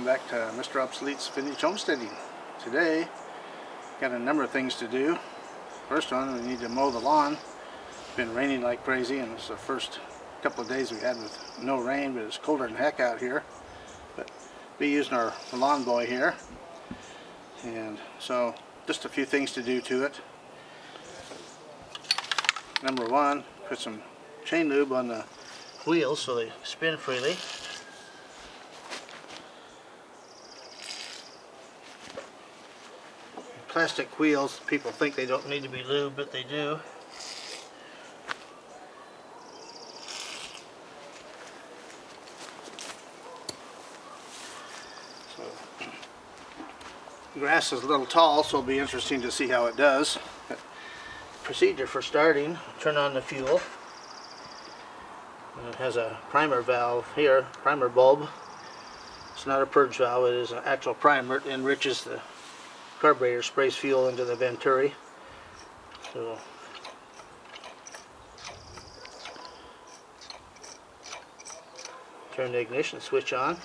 welcome back to Mr. Obsolete's Vintage Homesteading. Today, got a number of things to do. First one, we need to mow the lawn. It's been raining like crazy, and it's the first couple of days we had with no rain, but it's colder than heck out here. But we're using our lawn boy here, and so just a few things to do to it. Number one, put some chain lube on the wheels so they spin freely. Plastic wheels, people think they don't need to be lubed, but they do. So, the grass is a little tall, so it'll be interesting to see how it does. Procedure for starting: turn on the fuel. And it has a primer valve here, primer bulb. It's not a purge valve, it is an actual primer. It enriches the carburetor, sprays fuel into the venturi. So turn the ignition switch on.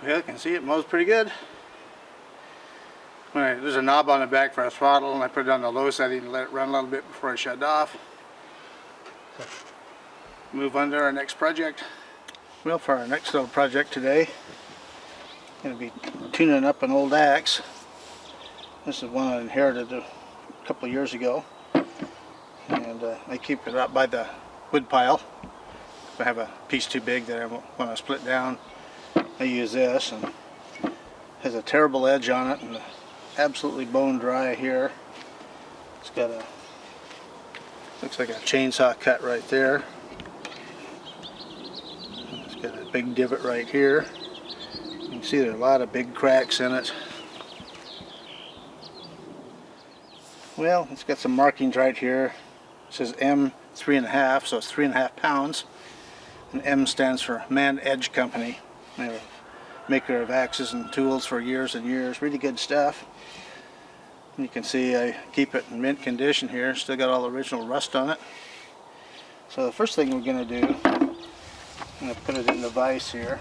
Yeah, you can see it mows pretty good. There's a knob on the back for a throttle, and I put it on the low setting to let it run a little bit before I shut it off. Move on to our next project. Well, for our next little project today, I'm going to be tuning up an old axe. This is one I inherited a couple of years ago, and I keep it up by the wood pile. If I have a piece too big that I want to split down, I use this, and it has a terrible edge on it and absolutely bone dry here. It's got a, looks like a chainsaw cut right there. It's got a big divot right here. You can see there are a lot of big cracks in it. Well, it's got some markings right here. It says M 3.5, so it's 3.5 pounds. And M stands for Mann-Edge company. They're a maker of axes and tools for years and years. Really good stuff. And you can see I keep it in mint condition here. Still got all the original rust on it. So the first thing we're going to do, I'm going to put it in the vise here.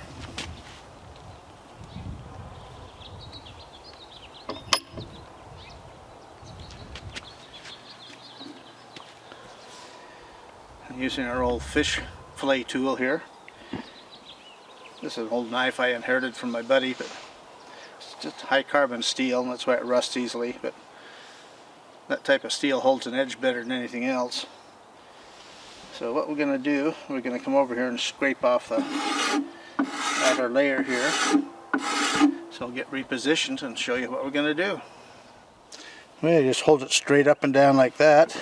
I'm using our old fish fillet tool here. This is an old knife I inherited from my buddy, but it's just high carbon steel, and that's why it rusts easily. But that type of steel holds an edge better than anything else. So what we're going to do, we're going to come over here and scrape off the outer layer here. So I'll get repositioned and show you what we're going to do. Well, you just hold it straight up and down like that.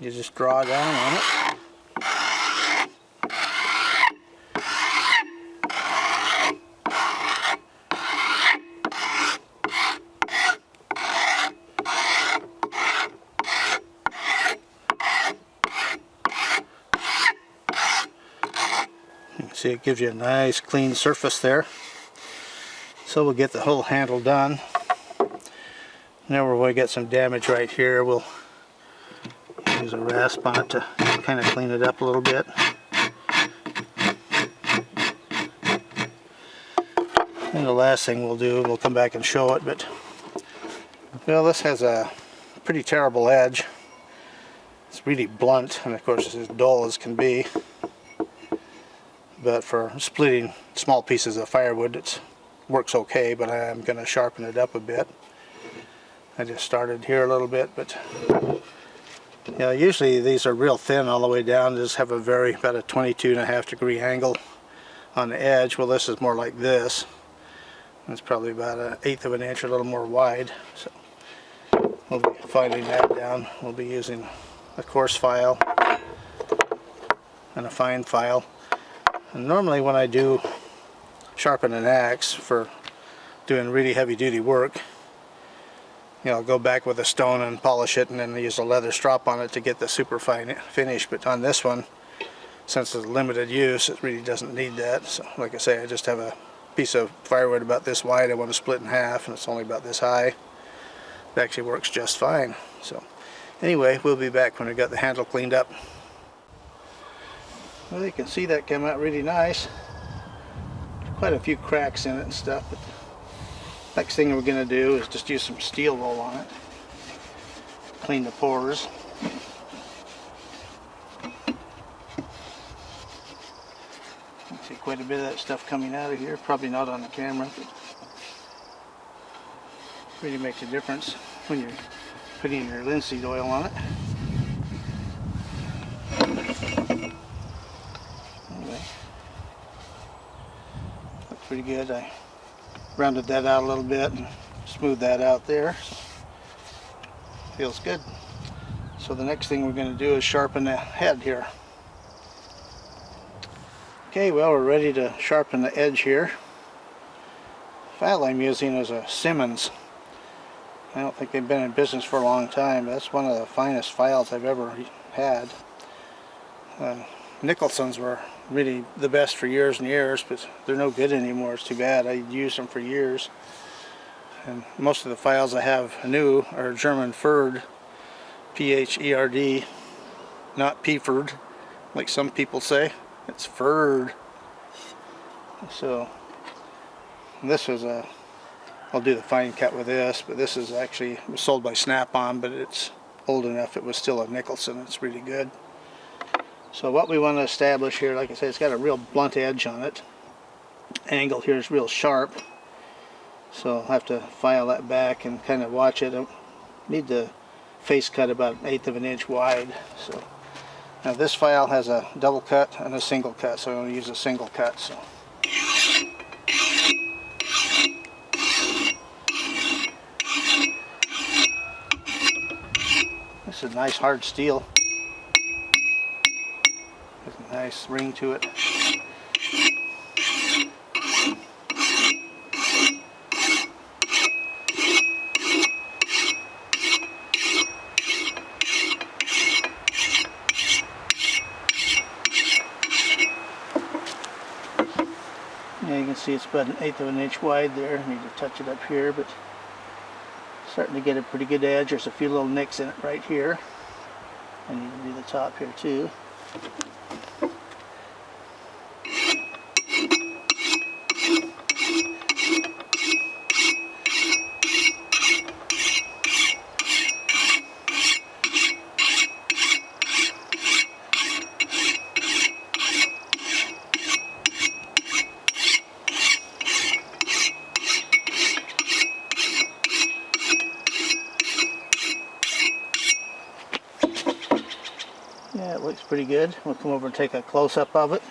You just draw down on it. See, it gives you a nice clean surface there. So we'll get the whole handle done. Now we're going to get some damage right here. We'll use a rasp on it to kind of clean it up a little bit. And the last thing we'll do, we'll come back and show it, but well, this has a pretty terrible edge. It's really blunt, and of course it's as dull as can be. But for splitting small pieces of firewood, it works okay, but I'm going to sharpen it up a bit. I just started here a little bit, but yeah, usually these are real thin all the way down. They just have about a 22.5-degree angle on the edge. Well, this is more like this. It's probably about 1/8 of an inch, a little more wide. So we'll be filing that down. We'll be using a coarse file and a fine file. And normally when I do sharpen an axe for doing really heavy-duty work, you know, I'll go back with a stone and polish it, and then use a leather strop on it to get the super fine finish. But on this one, since it's limited use, it really doesn't need that. So like I say, I just have a piece of firewood about this wide I want to split in half, and it's only about this high. It actually works just fine. So anyway, we'll be back when we got the handle cleaned up. Well, you can see that came out really nice. Quite a few cracks in it and stuff, but the next thing we're going to do is just use some steel wool on it. Clean the pores. See quite a bit of that stuff coming out of here. Probably not on the camera, but really makes a difference when you're putting your linseed oil on it. Anyway, looks pretty good. I rounded that out a little bit and smoothed that out there. Feels good. So the next thing we're going to do is sharpen the head here. Okay, well, we're ready to sharpen the edge here. The file I'm using is a Simmons. I don't think they've been in business for a long time, but that's one of the finest files I've ever had. Nicholson's were really the best for years and years, but they're no good anymore. It's too bad. I used them for years. And most of the files I have new are German Ferd, P-H-E-R-D, not P-Ferd, like some people say. It's Ferd. So this is I'll do the fine cut with this, but this is actually, it was sold by Snap-on, but it's old enough it was still a Nicholson. It's really good. So what we want to establish here, like I said, it's got a real blunt edge on it. Angle here is real sharp, so I'll have to file that back and kind of watch it. I need the face cut about 1/8 of an inch wide. So now this file has a double cut and a single cut, so I'm going to use a single cut. So this is nice hard steel. There's a nice ring to it. Yeah, you can see it's about 1/8 of an inch wide there. I need to touch it up here, but starting to get a pretty good edge. There's a few little nicks in it right here. I need to do the top here too. Yeah, it looks pretty good. We'll come over and take a close-up of it.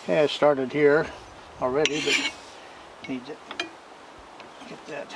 Okay, I started here already, but need to get that.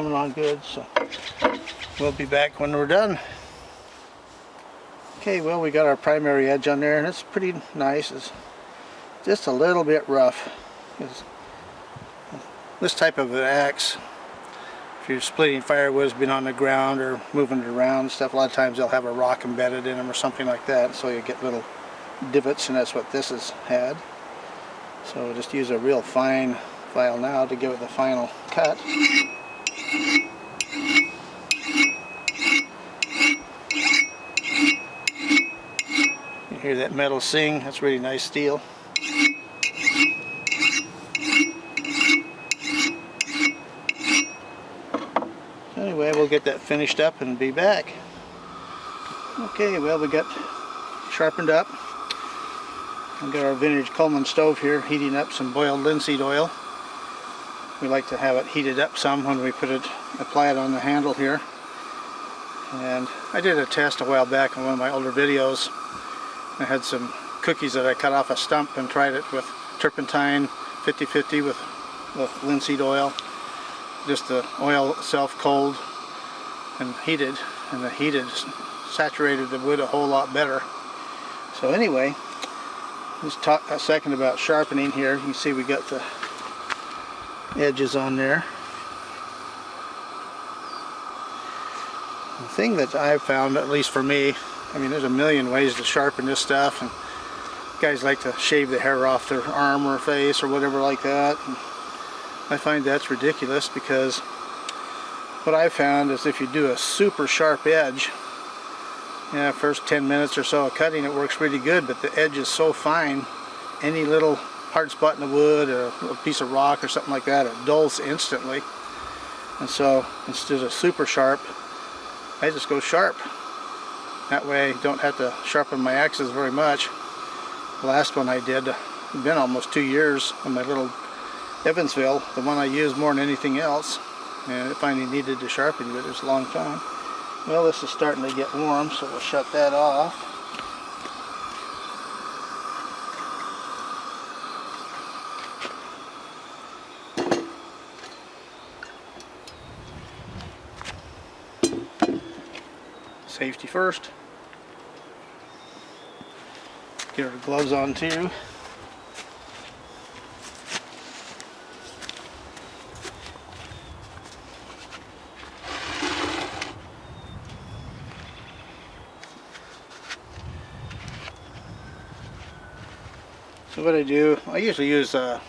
coming on good, so we'll be back when we're done. Okay, well, we got our primary edge on there, and it's pretty nice. It's just a little bit rough. This type of an axe, if you're splitting firewood, has been on the ground or moving it around and stuff, a lot of times they'll have a rock embedded in them or something like that, so you get little divots, and that's what this has had. So we'll just use a real fine file now to give it the final cut. You hear that metal sing? That's really nice steel. Anyway, we'll get that finished up and be back. Okay, well, we got sharpened up. We've got our vintage Coleman stove here heating up some boiled linseed oil. We like to have it heated up some when we apply it on the handle here. And I did a test a while back on one of my older videos. I had some cookies that I cut off a stump and tried it with turpentine 50-50 with linseed oil. Just the oil itself cold and heated, and the heated saturated the wood a whole lot better. So anyway, let's talk a second about sharpening here. You can see we got the edges on there. The thing that I've found, at least for me, I mean, there's a million ways to sharpen this stuff, and guys like to shave the hair off their arm or face or whatever like that. And I find that's ridiculous, because what I've found is if you do a super sharp edge, yeah, first 10 minutes or so of cutting it works really good, but the edge is so fine, any little hard spot in the wood or a piece of rock or something like that, it dulls instantly. And so instead of super sharp, I just go sharp. That way I don't have to sharpen my axes very much. The last one I did, it's been almost 2 years on my little Evansville, the one I used more than anything else, and it finally needed to sharpen, but it was a long time. Well, this is starting to get warm, so we'll shut that off. Safety first. Get our gloves on too. So what I do, I usually use a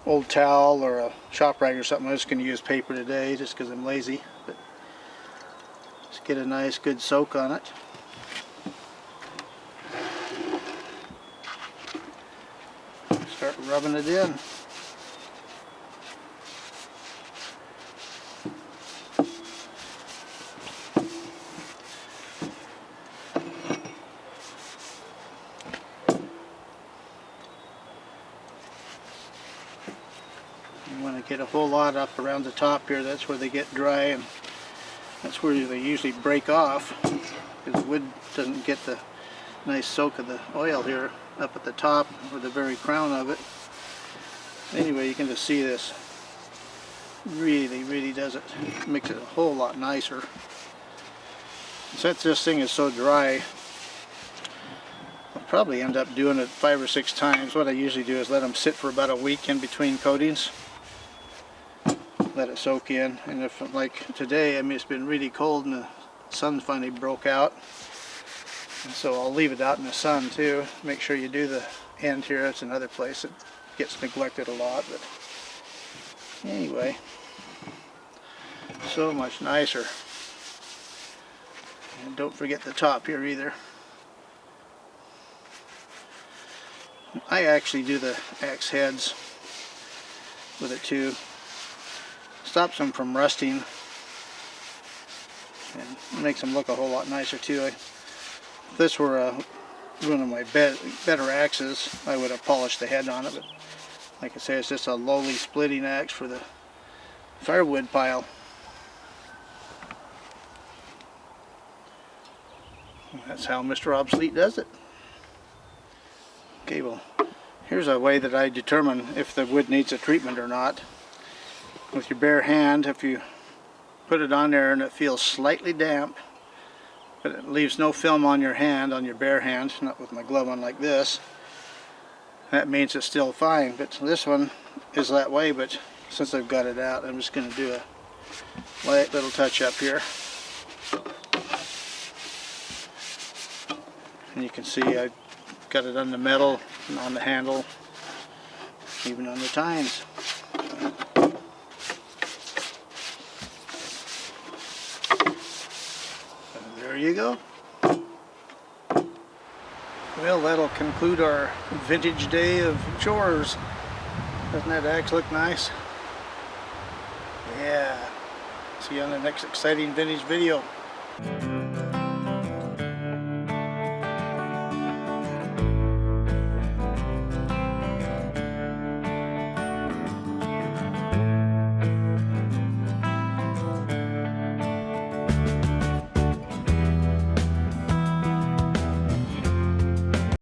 old towel or a shop rag or something. I'm just going to use paper today just because I'm lazy. But just get a nice good soak on it. Start rubbing it in. You want to get a whole lot up around the top here. That's where they get dry, and that's where they usually break off, because the wood doesn't get the nice soak of the oil here up at the top or the very crown of it. Anyway, you can just see this really does it, makes it a whole lot nicer. Since this thing is so dry, I'll probably end up doing it 5 or 6 times. What I usually do is let them sit for about a week in between coatings, let it soak in. And if, like today, I mean, it's been really cold and the sun finally broke out, and so I'll leave it out in the sun too. Make sure you do the end here. That's another place that gets neglected a lot, but anyway, so much nicer. And don't forget the top here either. I actually do the axe heads with it too. Stops them from rusting and makes them look a whole lot nicer too. If this were one of my better axes, I would have polished the head on it, but like I say, it's just a lowly splitting axe for the firewood pile. And that's how Mr. Obsolete does it. Okay, well, here's a way that I determine if the wood needs a treatment or not. With your bare hand, if you put it on there and it feels slightly damp, but it leaves no film on your hand, on your bare hand, not with my glove on like this. That means it's still fine, but this one is that way, but since I've got it out, I'm just going to do a light little touch up here. And you can see I got it on the metal, and on the handle, even on the tines. And there you go. Well, that'll conclude our vintage day of chores. Doesn't that axe look nice? Yeah. See you on the next exciting vintage video.